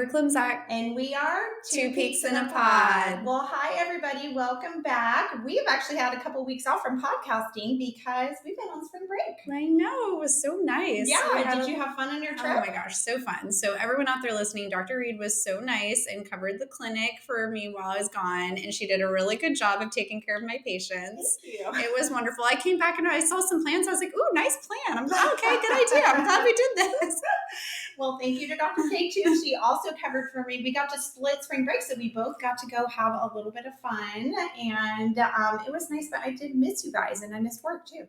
Klimczak. And we are Two Peaks in a Pod. Well, hi, everybody. Welcome back. We have actually had a couple weeks off from podcasting because we've been on spring break. I know. It was so nice. Yeah. Did you have fun on your trip? Oh, my gosh. So fun. So everyone out there listening, Dr. Reed was so nice and covered the clinic for me while I was gone. And she did a really good job of taking care of my patients. Thank you. It was wonderful. I came back and I saw some plans. I was like, ooh, nice plan. I'm like, okay, good idea. I'm glad we did this. Well, thank you to Dr. K, too. She also covered for me. We got to split spring break, so we both got to go have a little bit of fun. And it was nice, but I did miss you guys, and I missed work, too.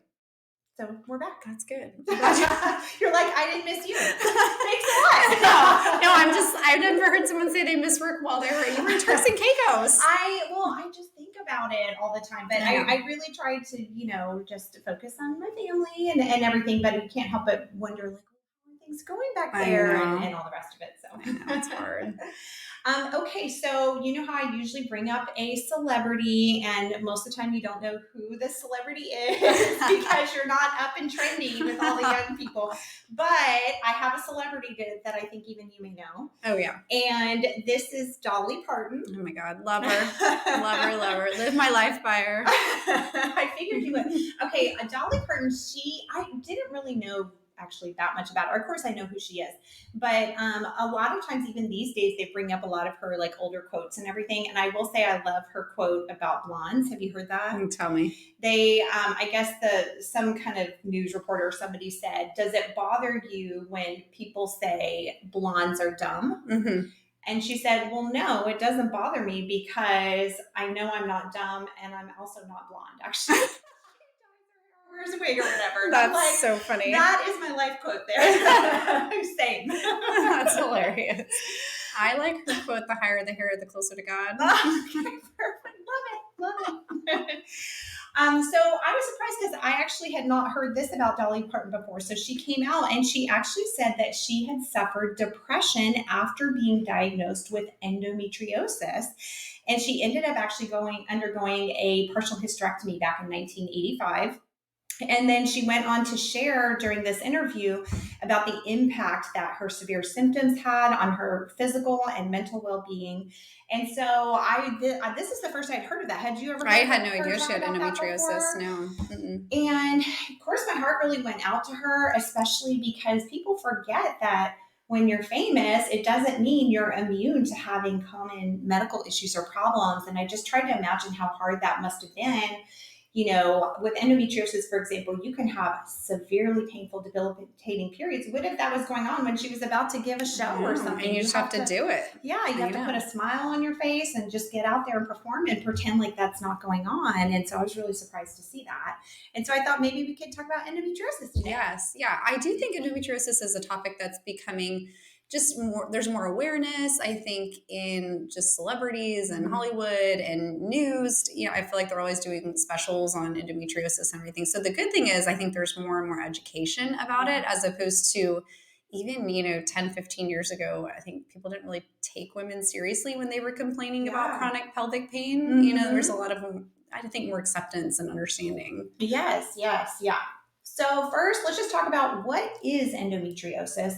So we're back. That's good. You're like, I didn't miss you. Thanks a lot. No, I've never heard someone say they miss work while you were in Turks and Caicos. I just think about it all the time, but I really tried to, just focus on my family and everything, but you can't help but wonder, like, things going back there and all the rest of it. So I know, it's hard. Okay, so you know how I usually bring up a celebrity, and most of the time you don't know who the celebrity is because you're not up and trending with all the young people. But I have a celebrity that I think even you may know. Oh, yeah. And this is Dolly Parton. Oh, my God. Love her. Love her. Live my life by her. I figured you would. Okay, Dolly Parton, I didn't really know actually that much about her. Of course, I know who she is, but a lot of times, even these days, they bring up a lot of her like older quotes and everything. And I will say, I love her quote about blondes. Have you heard that? Tell me. I guess some kind of news reporter or somebody said, "Does it bother you when people say blondes are dumb?" Mm-hmm. And she said, "Well, no, it doesn't bother me because I know I'm not dumb and I'm also not blonde, actually." Where's a wig or whatever. That's so funny. That is my life quote there. Same. That's hilarious. I like her quote, "The higher the hair, the closer to God." Okay, perfect. Love it. So I was surprised because I actually had not heard this about Dolly Parton before. So she came out and she actually said that she had suffered depression after being diagnosed with endometriosis. And she ended up actually undergoing a partial hysterectomy back in 1985. And then she went on to share during this interview about the impact that her severe symptoms had on her physical and mental well-being. And so this is the first I'd heard of that. Had you ever heard I had no idea talk she had about that endometriosis. before? No. Mm-mm. And of course, my heart really went out to her, especially because people forget that when you're famous, it doesn't mean you're immune to having common medical issues or problems. And I just tried to imagine how hard that must have been. With endometriosis, for example, you can have severely painful, debilitating periods. What if that was going on when she was about to give a show or something? And you just have to do it. Yeah, you have to put a smile on your face and just get out there and perform and pretend like that's not going on. And so I was really surprised to see that. And so I thought maybe we could talk about endometriosis today. Yes. Yeah. I do think endometriosis is a topic that's becoming just more, there's more awareness, I think, in just celebrities and Hollywood and news. I feel like they're always doing specials on endometriosis and everything. So the good thing is I think there's more and more education about it, as opposed to even, 10, 15 years ago, I think people didn't really take women seriously when they were complaining about chronic pelvic pain. Mm-hmm. There's a lot of, I think, more acceptance and understanding. Yes. Yeah. So first, let's just talk about what is endometriosis.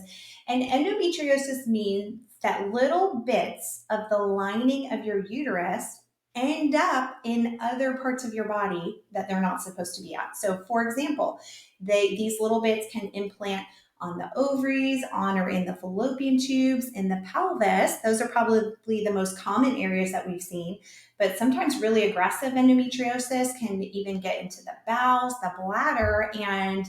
And endometriosis means that little bits of the lining of your uterus end up in other parts of your body that they're not supposed to be at. So for example, these little bits can implant on the ovaries, on or in the fallopian tubes, in the pelvis. Those are probably the most common areas that we've seen. But sometimes really aggressive endometriosis can even get into the bowels, the bladder, and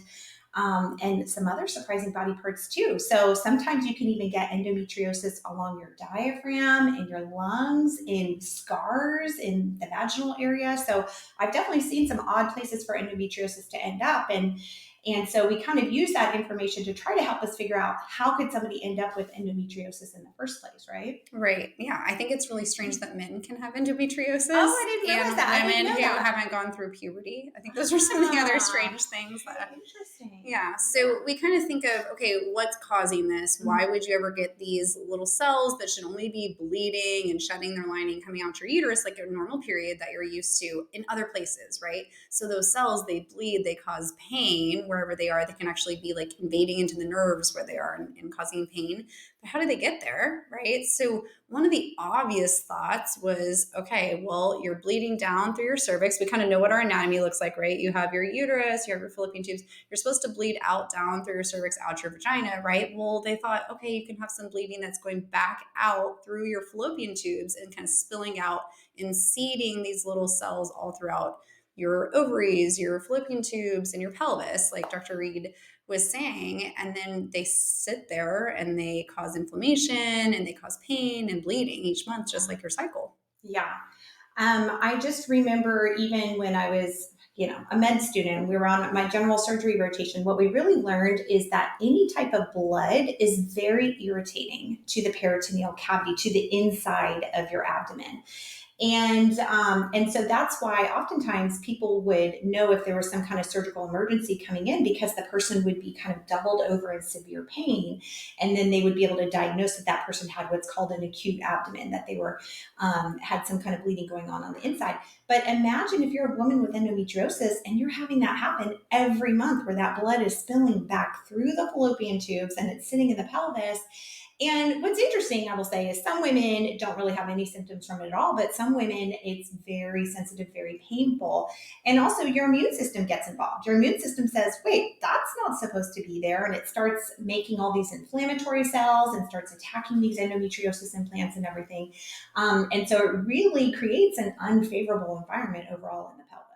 some other surprising body parts too. So sometimes you can even get endometriosis along your diaphragm, in your lungs, in scars, in the vaginal area. So I've definitely seen some odd places for endometriosis to end up. And so we kind of use that information to try to help us figure out how could somebody end up with endometriosis in the first place, right? Right. Yeah. I think it's really strange that men can have endometriosis. Oh, I didn't realize that. Women who haven't gone through puberty. I think those are some of the other strange things. Interesting. Yeah. So we kind of think of, okay, what's causing this? Why would you ever get these little cells that should only be bleeding and shedding their lining coming out your uterus like a normal period that you're used to in other places, right? So those cells, they bleed, they cause pain, wherever they are. They can actually be like invading into the nerves where they are and causing pain. But how do they get there, right? So one of the obvious thoughts was, okay, well, you're bleeding down through your cervix. We kind of know what our anatomy looks like, right? You have your uterus, you have your fallopian tubes. You're supposed to bleed out down through your cervix, out your vagina, right? Well, they thought, okay, you can have some bleeding that's going back out through your fallopian tubes and kind of spilling out and seeding these little cells all throughout your ovaries, your fallopian tubes, and your pelvis, like Dr. Reed was saying. And then they sit there and they cause inflammation and they cause pain and bleeding each month, just like your cycle. Yeah. I just remember even when I was, a med student, we were on my general surgery rotation. What we really learned is that any type of blood is very irritating to the peritoneal cavity, to the inside of your abdomen. And so that's why oftentimes people would know if there was some kind of surgical emergency coming in, because the person would be kind of doubled over in severe pain. And then they would be able to diagnose that that person had what's called an acute abdomen, that they were had some kind of bleeding going on the inside. But imagine if you're a woman with endometriosis and you're having that happen every month, where that blood is spilling back through the fallopian tubes and it's sitting in the pelvis. And what's interesting, I will say, is some women don't really have any symptoms from it at all, but some women, it's very sensitive, very painful. And also your immune system gets involved. Your immune system says, wait, that's not supposed to be there. And it starts making all these inflammatory cells and starts attacking these endometriosis implants and everything. And so it really creates an unfavorable environment overall in the pelvis.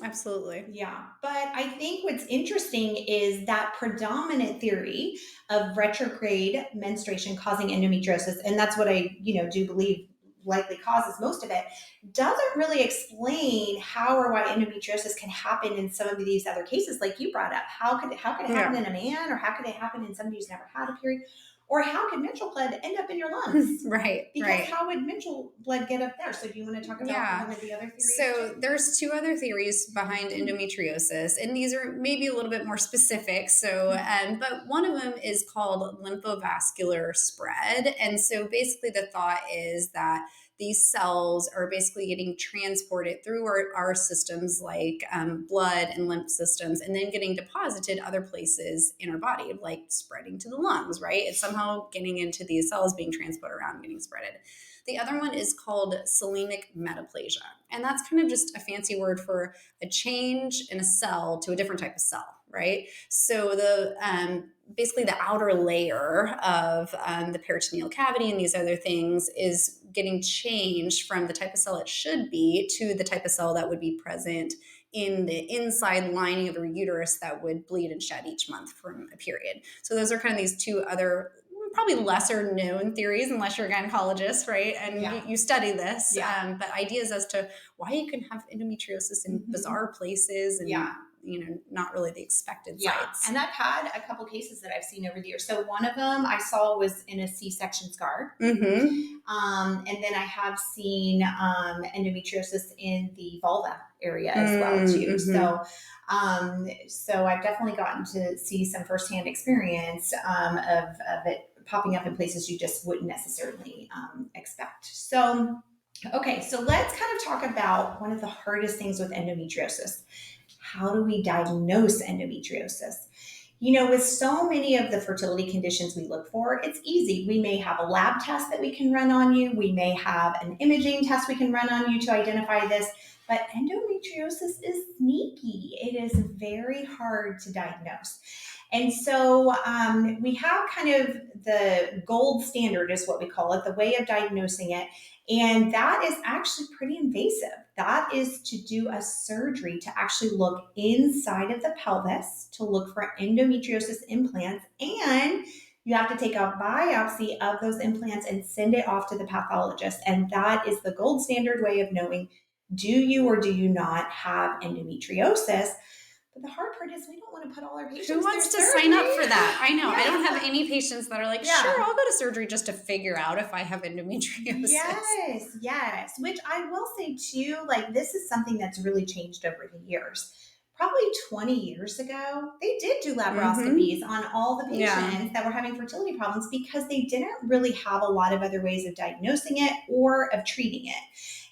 Absolutely. Yeah. But I think what's interesting is that predominant theory of retrograde menstruation causing endometriosis, and that's what I, do believe likely causes most of it, doesn't really explain how or why endometriosis can happen in some of these other cases like you brought up. How could it happen in a man, or how could it happen in somebody who's never had a period? Or how could menstrual blood end up in your lungs? Right. Because how would menstrual blood get up there? So do you want to talk about one of the other theories? So there's two other theories behind endometriosis, and these are maybe a little bit more specific. So, but one of them is called lymphovascular spread. And so basically the thought is that these cells are basically getting transported through our systems like blood and lymph systems, and then getting deposited other places in our body, like spreading to the lungs, right? It's somehow getting into these cells, being transported around, getting spreaded. The other one is called coelemic metaplasia. And that's kind of just a fancy word for a change in a cell to a different type of cell, right? So basically the outer layer of the peritoneal cavity and these other things is getting changed from the type of cell it should be to the type of cell that would be present in the inside lining of the uterus that would bleed and shed each month from a period. So those are kind of these two other probably lesser known theories, unless you're a gynecologist, right? And you study this. But ideas as to why you can have endometriosis in bizarre places and not really the expected sites. And I've had a couple cases that I've seen over the years. So one of them I saw was in a C-section scar. And then I have seen endometriosis in the vulva area as well too. So I've definitely gotten to see some firsthand experience of it popping up in places you just wouldn't necessarily expect. So, okay, so let's kind of talk about one of the hardest things with endometriosis. How do we diagnose endometriosis? With so many of the fertility conditions we look for, it's easy. We may have a lab test that we can run on you. We may have an imaging test we can run on you to identify this. But endometriosis is sneaky. It is very hard to diagnose. And so we have kind of the gold standard is what we call it, the way of diagnosing it. And that is actually pretty invasive. That is to do a surgery to actually look inside of the pelvis to look for endometriosis implants. And you have to take a biopsy of those implants and send it off to the pathologist. And that is the gold standard way of knowing, do you or do you not have endometriosis? But the hard part is we don't want to put all our patients. Who wants to sign up for that? I know. I don't have any patients that are like, sure, I'll go to surgery just to figure out if I have endometriosis. Yes. Which I will say too, like this is something that's really changed over the years. Probably 20 years ago, they did do laparoscopies on all the patients that were having fertility problems because they didn't really have a lot of other ways of diagnosing it or of treating it.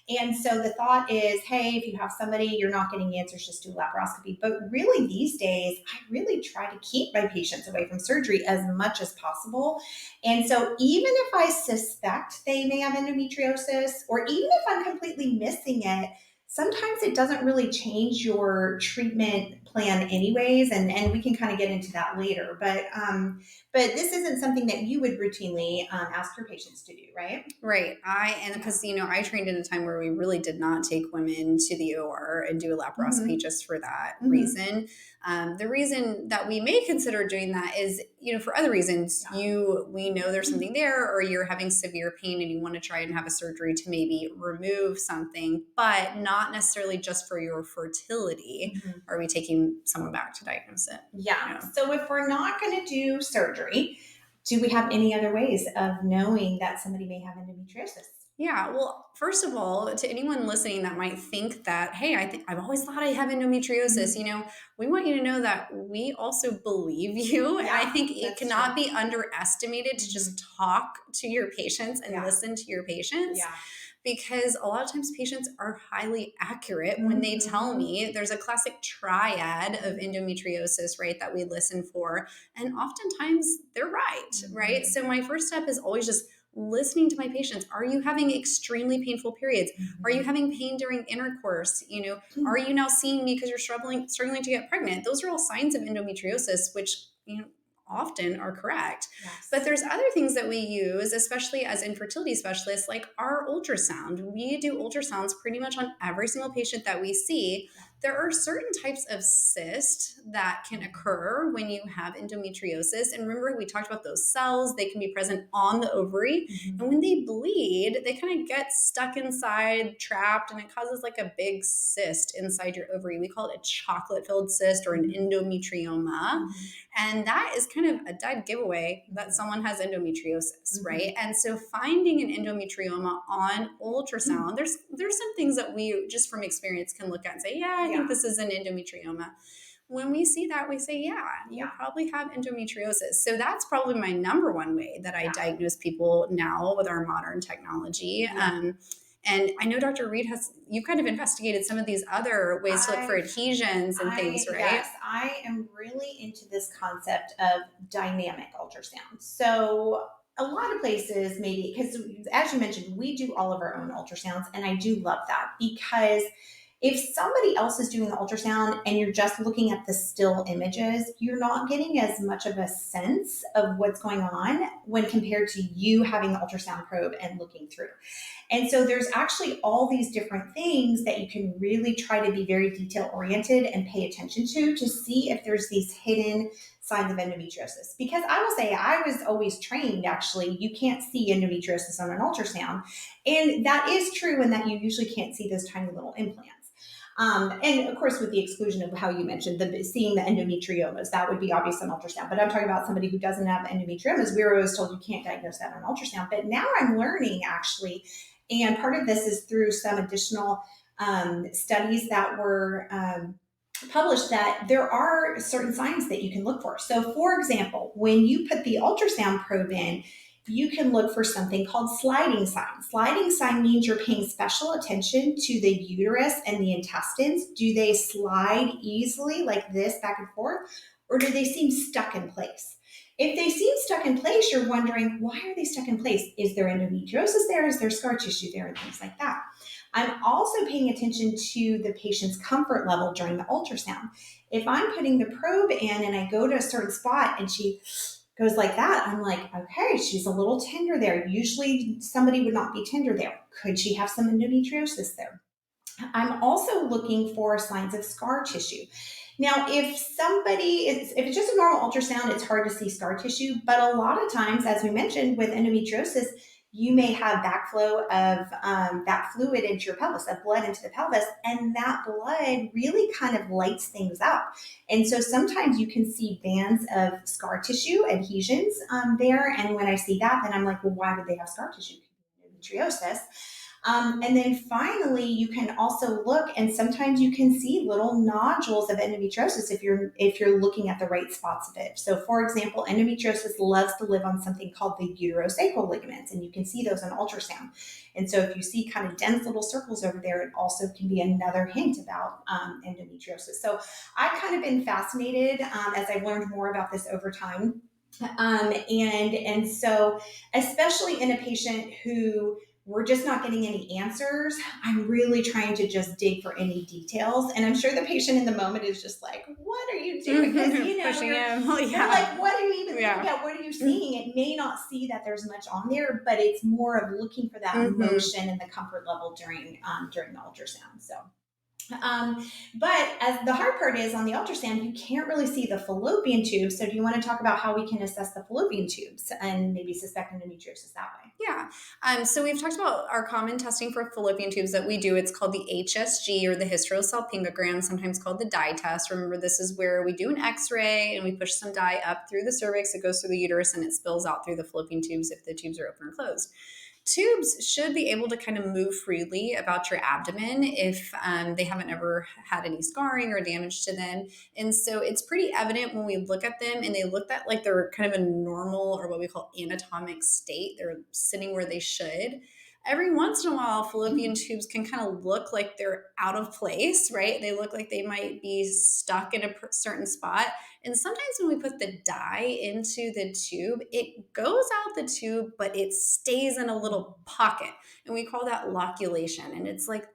And so the thought is, hey, if you have somebody, you're not getting answers, just do laparoscopy. But really, these days, I really try to keep my patients away from surgery as much as possible. And so even if I suspect they may have endometriosis, or even if I'm completely missing it, sometimes it doesn't really change your treatment plan anyways, and we can kind of get into that later. But this isn't something that you would routinely ask your patients to do, right? Right. And Yeah. because, I trained in a time where we really did not take women to the OR and do a laparoscopy Mm-hmm. just for that Mm-hmm. reason. The reason that we may consider doing that is, for other reasons. Yeah. We know there's something there, or you're having severe pain and you want to try and have a surgery to maybe remove something, but not necessarily just for your fertility. Mm-hmm. Are we taking someone back to diagnose it? Yeah. So if we're not going to do surgery, do we have any other ways of knowing that somebody may have endometriosis? Yeah, well, first of all, to anyone listening that might think that, hey, I've always thought I have endometriosis, Mhm. we want you to know that we also believe you. And I Yeah, think it that's true. cannot be underestimated to Mhm. just talk to your patients and Yeah. listen to your patients, Yeah. because a lot of times patients are highly accurate when they tell Mhm. me. There's a classic triad of Mhm. endometriosis, right, that we listen for. And oftentimes they're right, right? Mhm. So my first step is always just listening to my patients. Are you having extremely painful periods? Are you Mhm. having pain during intercourse? Are Mhm. you now seeing me because you're struggling to get pregnant? Those are all signs of endometriosis, which often are correct. But Yes. there's other things that we use, especially as infertility specialists, like our ultrasound. We do ultrasounds pretty much on every single patient that we see. Yeah. There are certain types of cysts that can Mhm. occur when you have endometriosis. And remember, we talked about those cells. They can be present on the ovary. And Mhm. when they bleed, they kind of get stuck inside, trapped, and it causes like a big cyst inside your ovary. We call it a chocolate filled cyst or an Mhm. endometrioma. Mhm. And that is kind of a dead giveaway that Mhm. someone has endometriosis, right? Mhm. And so finding an endometrioma on Mhm. ultrasound, there's some things that we just from experience can look at and say, yeah, I think Yeah. this is an endometrioma. When we see that, we say, yeah, you Yeah. probably have endometriosis. So that's probably my number one way that I Yeah. diagnose people now with our modern technology. Yeah. And I know Dr. Reed you kind of investigated some of these other ways to look for I've adhesions and things, right? yes, I am really into this concept of dynamic ultrasound. So a lot of places maybe because as you mentioned, we do all of our own ultrasounds, and I do love that because if somebody else is doing the ultrasound and you're just looking at the still images, you're not getting as much of a sense of what's going on when compared to you having the ultrasound probe and looking through. And so there's actually all these different things that you can really try to be very detail oriented and pay attention to see if there's these hidden signs of endometriosis. Because I will say, I was always trained actually, you can't see endometriosis on an ultrasound. And that is true in that you usually can't see those tiny little implants. And of course, with the exclusion of how you mentioned seeing the endometriomas, that would be obvious on ultrasound. But I'm talking about somebody who doesn't have endometriomas. We were always told you can't diagnose that on ultrasound. But now I'm learning actually, and part of this is through some additional studies that were published that there are certain signs that you can look for. So, for example, when you put the ultrasound probe in, you can look for something called sliding sign. Sliding sign means you're paying special attention to the uterus and the intestines. Do they slide easily like this back and forth, or do they seem stuck in place? If they seem stuck in place, you're wondering, why are they stuck in place? Is there endometriosis there? Is there scar tissue there? And things like that. I'm also paying attention to the patient's comfort level during the ultrasound. If I'm putting the probe in and I go to a certain spot and she goes like that, I'm like, okay, she's a little tender there. Usually somebody would not be tender there. Could she have some endometriosis there? I'm also looking for signs of scar tissue. Now, if it's just a normal ultrasound, it's hard to see scar tissue. But a lot of times, as we mentioned with endometriosis, you may have backflow of that fluid into your pelvis, of blood into the pelvis, and that blood really kind of lights things up. And so sometimes you can see bands of scar tissue adhesions there. And when I see that, then I'm like, well, why would they have scar tissue? Endometriosis. And then finally, you can also look, and sometimes you can see little nodules of endometriosis if you're looking at the right spots of it. So, for example, endometriosis loves to live on something called the uterosacral ligaments, and you can see those on ultrasound. And so, if you see kind of dense little circles over there, it also can be another hint about endometriosis. So, I've kind of been fascinated as I've learned more about this over time. And so, especially in a patient who we're just not getting any answers, I'm really trying to just dig for any details. And I'm sure the patient in the moment is just like, what are you doing? Because, Pushing him. they're like, what are you even Yeah. looking at? What are you seeing? It may not see that there's much on there, but it's more of looking for that emotion and the comfort level during the ultrasound. So. But as the hard part is on the ultrasound, you can't really see the fallopian tubes. So do you want to talk about how we can assess the fallopian tubes and maybe suspect endometriosis that way? Yeah. So we've talked about our common testing for fallopian tubes that we do. It's called the HSG, or the hysterosalpingogram, sometimes called the dye test. Remember, this is where we do an x-ray and we push some dye up through the cervix. It goes through the uterus and it spills out through the fallopian tubes if the tubes are open or closed. Tubes should be able to kind of move freely about your abdomen if they haven't ever had any scarring or damage to them. And so it's pretty evident when we look at them and they look that like they're kind of a normal, or what we call anatomic state. They're sitting where they should. Every once in a while, fallopian tubes can kind of look like they're out of place, right? They look like they might be stuck in a certain spot. And sometimes when we put the dye into the tube, it goes out the tube, but it stays in a little pocket. And we call that loculation. And it's like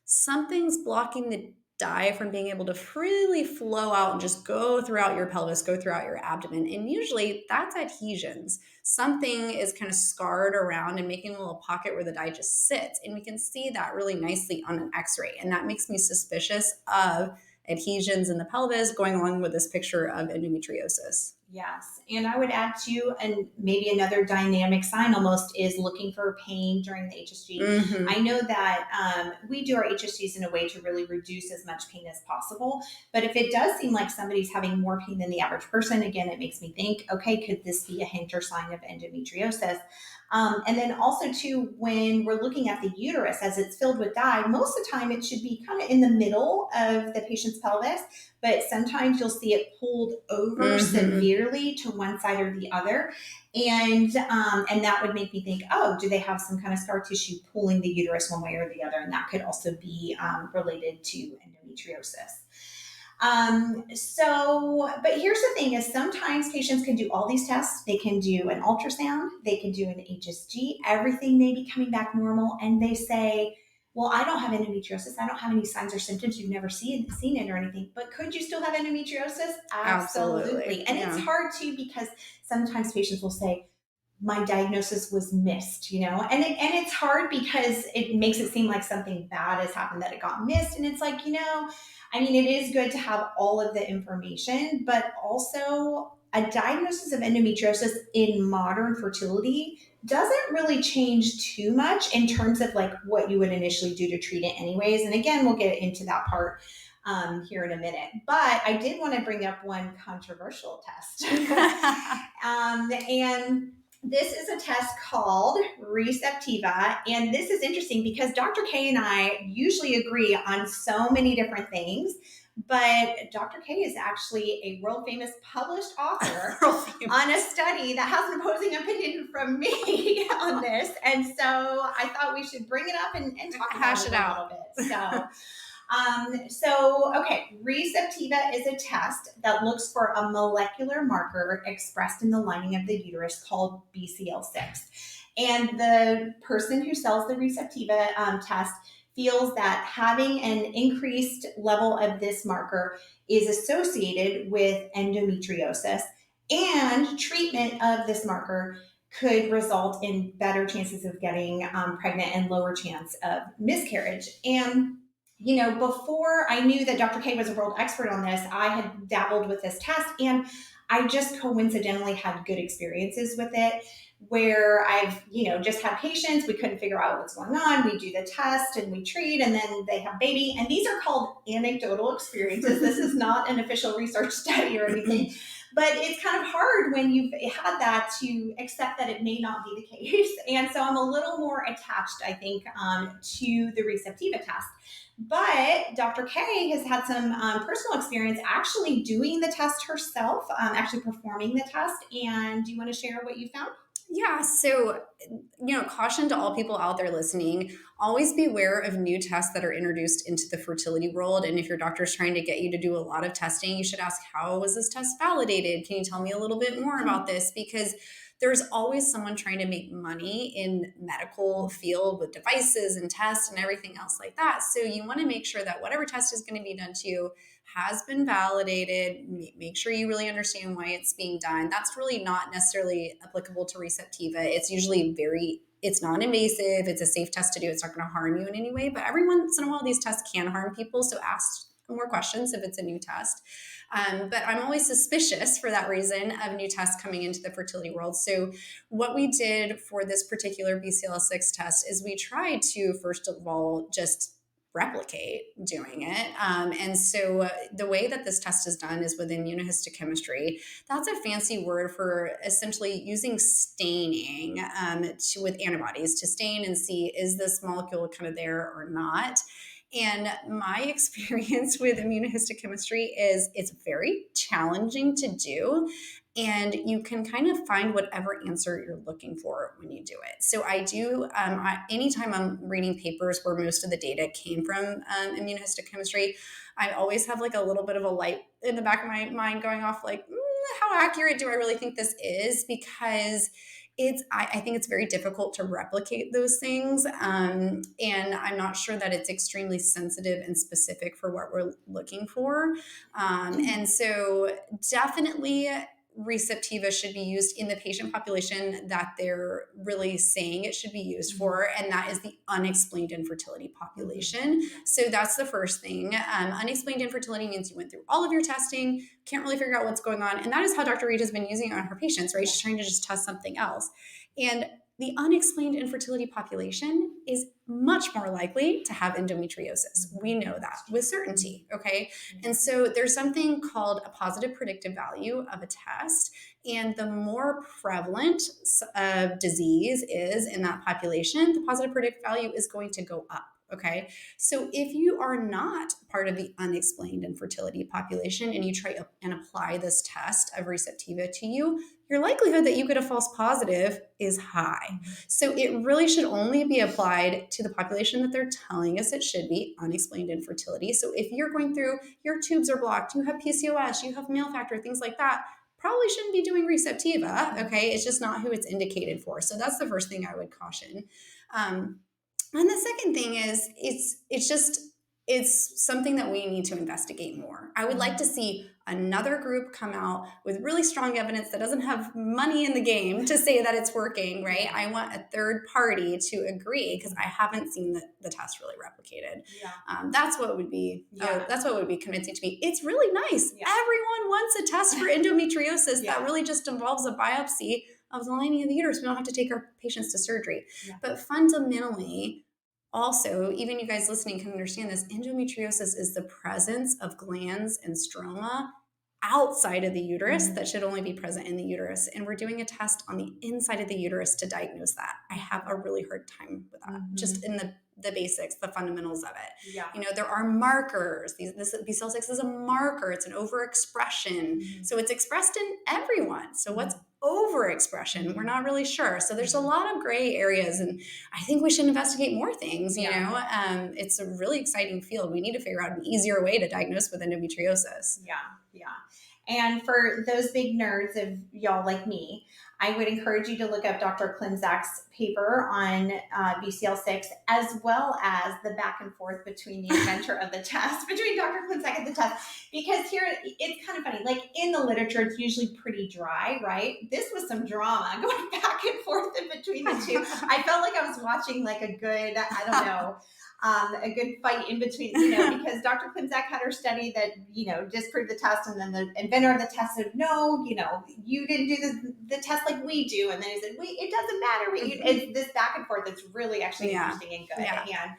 something's blocking the dye from being able to freely flow out and just go throughout your pelvis, go throughout your abdomen. And usually that's adhesions. Something is kind of scarred around and making a little pocket where the dye just sits. And we can see that really nicely on an x-ray. And that makes me suspicious of adhesions in the pelvis, going along with this picture of endometriosis. Yes. And I would add too, and maybe another dynamic sign almost is looking for pain during the HSG. I know that we do our HSGs in a way to really reduce as much pain as possible. But if it does seem like somebody's having more pain than the average person, again, it makes me think, okay, could this be a hint or sign of endometriosis? And then also too, when we're looking at the uterus as it's filled with dye, most of the time it should be kind of in the middle of the patient's pelvis, but sometimes you'll see it pulled over severely to one side or the other. And that would make me think, oh, do they have some kind of scar tissue pulling the uterus one way or the other? And that could also be related to endometriosis. But here's the thing is sometimes patients can do all these tests. They can do an ultrasound, they can do an HSG, everything may be coming back normal. And they say, well, I don't have endometriosis. I don't have any signs or symptoms. You've never seen it or anything, but could you still have endometriosis? Absolutely. And it's hard too, because sometimes patients will say, my diagnosis was missed, and it's hard because it makes it seem like something bad has happened, that it got missed. And it's like, it is good to have all of the information, but also a diagnosis of endometriosis in modern fertility doesn't really change too much in terms of like what you would initially do to treat it anyways. And again, we'll get into that part here in a minute. But I did want to bring up one controversial test. And this is a test called Receptiva. And this is interesting because Dr. K and I usually agree on so many different things. But Dr. K is actually a world famous published author on a study that has an opposing opinion from me on this. And so I thought we should bring it up and talk about it a little bit. Okay, Receptiva is a test that looks for a molecular marker expressed in the lining of the uterus called BCL6. And the person who sells the Receptiva test feels that having an increased level of this marker is associated with endometriosis, and treatment of this marker could result in better chances of getting pregnant and lower chance of miscarriage. And before I knew that Dr. K was a world expert on this, I had dabbled with this test, and I just coincidentally had good experiences with it, where I've, just had patients, we couldn't figure out what's going on. We do the test and we treat, and then they have baby. And these are called anecdotal experiences. This is not an official research study or anything. But it's kind of hard when you've had that to accept that it may not be the case. And so I'm a little more attached, I think, to the Receptiva test. But Dr. K has had some personal experience actually doing the test herself, actually performing the test. And do you want to share what you found? Yeah. So, caution to all people out there listening, always beware of new tests that are introduced into the fertility world. And if your doctor is trying to get you to do a lot of testing, you should ask, how was this test validated? Can you tell me a little bit more about this? Because there's always someone trying to make money in medical field with devices and tests and everything else like that. So you want to make sure that whatever test is going to be done to you has been validated. Make sure you really understand why it's being done. That's really not necessarily applicable to Receptiva. It's non-invasive. It's a safe test to do. It's not going to harm you in any way. But every once in a while, these tests can harm people. So ask more questions if it's a new test. But I'm always suspicious for that reason of new tests coming into the fertility world. So what we did for this particular BCL6 test is we tried to, first of all, just replicate doing it. The way that this test is done is with immunohistochemistry. That's a fancy word for essentially using staining with antibodies to stain and see, is this molecule kind of there or not? And my experience with immunohistochemistry is it's very challenging to do. And you can kind of find whatever answer you're looking for when you do it. So I do, anytime I'm reading papers where most of the data came from immunohistochemistry, I always have like a little bit of a light in the back of my mind going off like, how accurate do I really think this is? Because I think it's very difficult to replicate those things. And I'm not sure that it's extremely sensitive and specific for what we're looking for. And so definitely Receptiva should be used in the patient population that they're really saying it should be used for, and that is the unexplained infertility population. So that's the first thing. Unexplained infertility means you went through all of your testing, can't really figure out what's going on, and that is how Dr. Reed has been using it on her patients, right? She's trying to just test something else. And the unexplained infertility population is much more likely to have endometriosis. We know that with certainty, okay? And so there's something called a positive predictive value of a test. And the more prevalent disease is in that population, the positive predictive value is going to go up. Okay. So if you are not part of the unexplained infertility population and you try and apply this test of Receptiva to you, your likelihood that you get a false positive is high. So it really should only be applied to the population that they're telling us it should be, unexplained infertility. So if you're going through, your tubes are blocked, you have PCOS, you have male factor, things like that, probably shouldn't be doing Receptiva. Okay. It's just not who it's indicated for. So that's the first thing I would caution. And the second thing is it's something that we need to investigate more. I would like to see another group come out with really strong evidence that doesn't have money in the game to say that it's working, right? I want a third party to agree because I haven't seen the test really replicated. Yeah. That's what would be convincing to me. It's really nice. Yeah. Everyone wants a test for endometriosis that really just involves a biopsy of the lining of the uterus. We don't have to take our patients to surgery. Yeah. But fundamentally, also, even you guys listening can understand this, endometriosis is the presence of glands and stroma outside of the uterus that should only be present in the uterus. And we're doing a test on the inside of the uterus to diagnose that. I have a really hard time with that, just in the basics, the fundamentals of it. Yeah. There are markers. This BCL6 is a marker. It's an overexpression. So it's expressed in everyone. So what's overexpression? We're not really sure. So there's a lot of gray areas, and I think we should investigate more things. It's a really exciting field. We need to figure out an easier way to diagnose with endometriosis. Yeah. And for those big nerds of y'all like me, I would encourage you to look up Dr. Klimczak's paper on BCL6, as well as the back and forth between the inventor of the test, between Dr. Klimczak and the test, because here it's kind of funny. Like in the literature, it's usually pretty dry, right? This was some drama going back and forth in between the two. I felt like I was watching like a good, I don't know, a good fight in between, because Dr. Klimczak had her study that, disproved the test. And then the inventor of the test said, no, you didn't do the test like we do. And then he said, it doesn't matter. It's this back and forth that's really actually interesting and good. Yeah.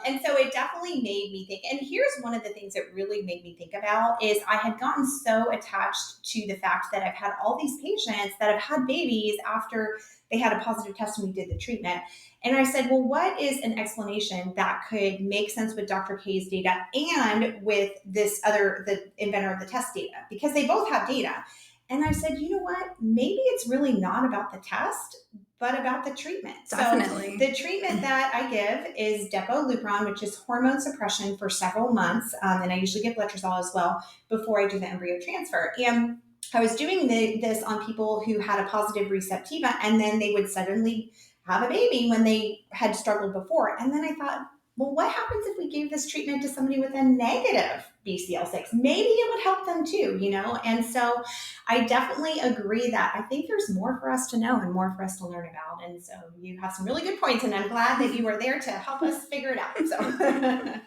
And so it definitely made me think. And here's one of the things that really made me think about is I had gotten so attached to the fact that I've had all these patients that have had babies after they had a positive test and we did the treatment. And I said, well, what is an explanation that could make sense with Dr. K's data and with the inventor of the test data? Because they both have data. And I said, you know what? Maybe it's really not about the test, but about the treatment. Definitely. So the treatment that I give is Depo-Lupron, which is hormone suppression for several months. And I usually give letrozole as well before I do the embryo transfer. And I was doing this on people who had a positive Receptiva, and then they would suddenly have a baby when they had struggled before. And then I thought, well, what happens if we gave this treatment to somebody with a negative BCL6? Maybe it would help them too, And so I definitely agree that I think there's more for us to know and more for us to learn about. And so you have some really good points, and I'm glad that you were there to help us figure it out. So.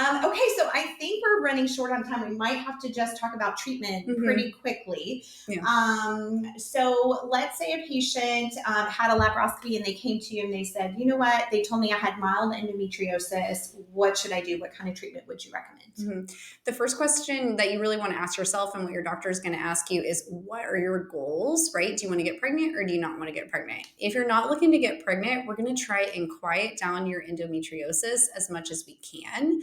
Okay, so I think we're running short on time. We might have to just talk about treatment pretty quickly. Yeah. So let's say a patient had a laparoscopy and they came to you and they said, you know what, they told me I had mild endometriosis. What should I do? What kind of treatment would you recommend? The first question that you really want to ask yourself and what your doctor is going to ask you is, what are your goals, right? Do you want to get pregnant or do you not want to get pregnant? If you're not looking to get pregnant, we're going to try and quiet down your endometriosis as much as we can.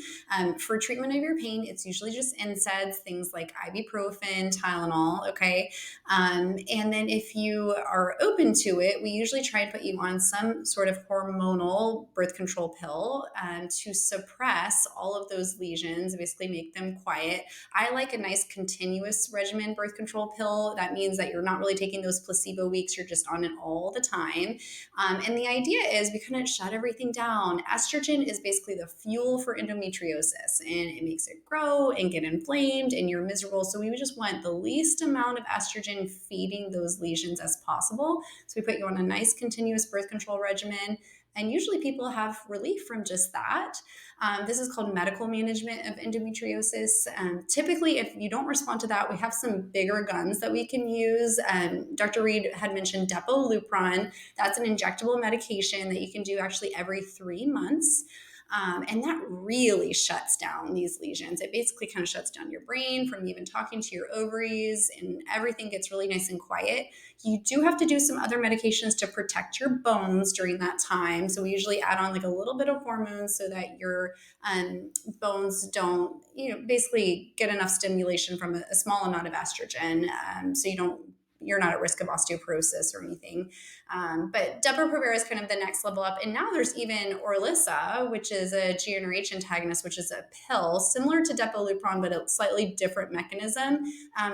For treatment of your pain, it's usually just NSAIDs, things like ibuprofen, Tylenol, okay? And then if you are open to it, we usually try and put you on some sort of hormonal birth control pill to suppress all of those lesions, basically make them quiet. I like a nice continuous regimen birth control pill. That means that you're not really taking those placebo weeks, you're just on it all the time. And the idea is we kind of shut everything down. Estrogen is basically the fuel for endometriosis, and it makes it grow and get inflamed and you're miserable. So we would just want the least amount of estrogen feeding those lesions as possible. So we put you on a nice continuous birth control regimen. And usually people have relief from just that. This is called medical management of endometriosis. Typically, if you don't respond to that, we have some bigger guns that we can use. Dr. Reed had mentioned Depo-Lupron. That's an injectable medication that you can do actually every 3 months. And that really shuts down these lesions. It basically kind of shuts down your brain from even talking to your ovaries, and everything gets really nice and quiet. You do have to do some other medications to protect your bones during that time. So we usually add on like a little bit of hormones so that your bones don't, basically get enough stimulation from a small amount of estrogen. So you're not at risk of osteoporosis or anything. But Depo-Provera is kind of the next level up. And now there's even Orlissa, which is a GnRH antagonist, which is a pill similar to Depo-Lupron, but a slightly different mechanism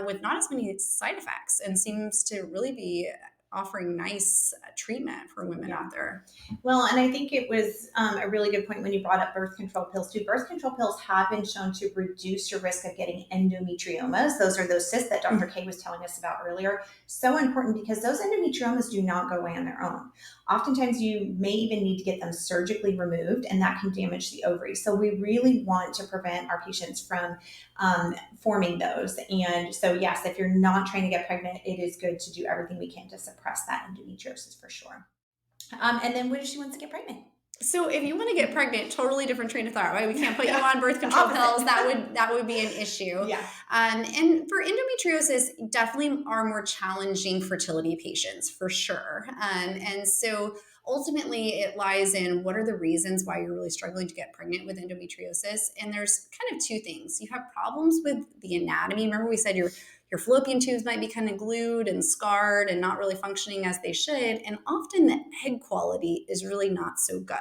with not as many side effects, and seems to really be offering nice treatment for women out there. Well, and I think it was a really good point when you brought up birth control pills too. Birth control pills have been shown to reduce your risk of getting endometriomas. Those are those cysts that Dr. K was telling us about earlier. So important, because those endometriomas do not go away on their own. Oftentimes you may even need to get them surgically removed, and that can damage the ovaries. So we really want to prevent our patients from forming those. And so yes, if you're not trying to get pregnant, it is good to do everything we can to suppress that endometriosis for sure. And then what if she wants to get pregnant? So if you want to get pregnant, totally different train of thought, right? We can't put you on birth control pills. That would be an issue. Yeah. And for endometriosis, definitely are more challenging fertility patients for sure. And so ultimately it lies in what are the reasons why you're really struggling to get pregnant with endometriosis. And there's kind of two things. You have problems with the anatomy. Remember we said your fallopian tubes might be kind of glued and scarred and not really functioning as they should. And often the egg quality is really not so good.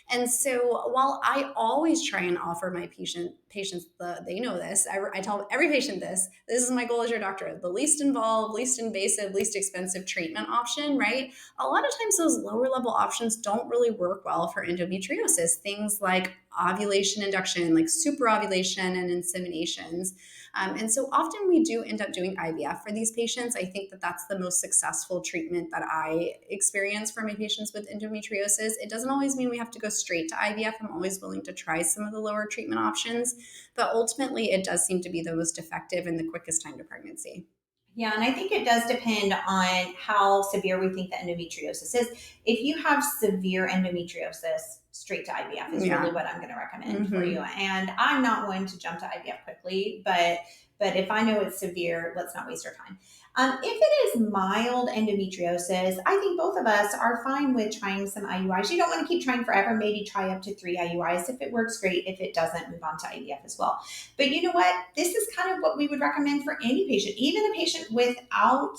And so while I always try and offer my patients, they know this, I tell every patient this is my goal as your doctor, the least involved, least invasive, least expensive treatment option, right? A lot of times those lower level options don't really work well for endometriosis. Things like ovulation induction, like super ovulation and inseminations. And so often we do end up doing IVF for these patients. I think that that's the most successful treatment that I experience for my patients with endometriosis. It doesn't always mean we have to go straight to IVF. I'm always willing to try some of the lower treatment options, but ultimately it does seem to be the most effective and the quickest time to pregnancy. Yeah, and I think it does depend on how severe we think the endometriosis is. If you have severe endometriosis, straight to IVF is really Yeah. what I'm going to recommend for you. Mm-hmm. And I'm not one to jump to IVF quickly, but if I know it's severe, let's not waste our time. If it is mild endometriosis, I think both of us are fine with trying some IUIs. You don't want to keep trying forever. Maybe try up to 3 IUIs. If it works, great. If it doesn't, move on to IVF as well. But you know what? This is kind of what we would recommend for any patient, even a patient without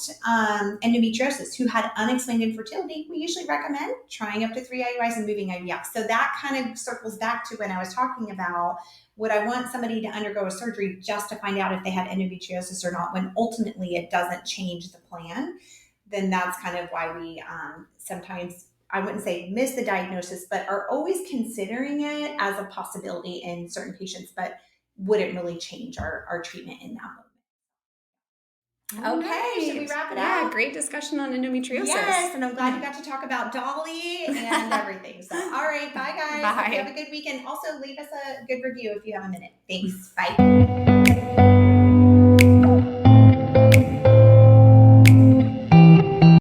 endometriosis who had unexplained infertility. We usually recommend trying up to 3 IUIs and moving IVF. So that kind of circles back to when I was talking about, would I want somebody to undergo a surgery just to find out if they had endometriosis or not, when ultimately it doesn't change the plan? Then that's kind of why we sometimes, I wouldn't say miss the diagnosis, but are always considering it as a possibility in certain patients, but wouldn't really change our treatment in that All moment. Okay, should we right. wrap it Yeah, up? great discussion on endometriosis. Yes, and I'm glad you got to talk about Dolly and everything. So, all right, bye guys. Hope you have a Bye. good weekend. Also, leave us a good review if you have a minute. Thanks. Bye.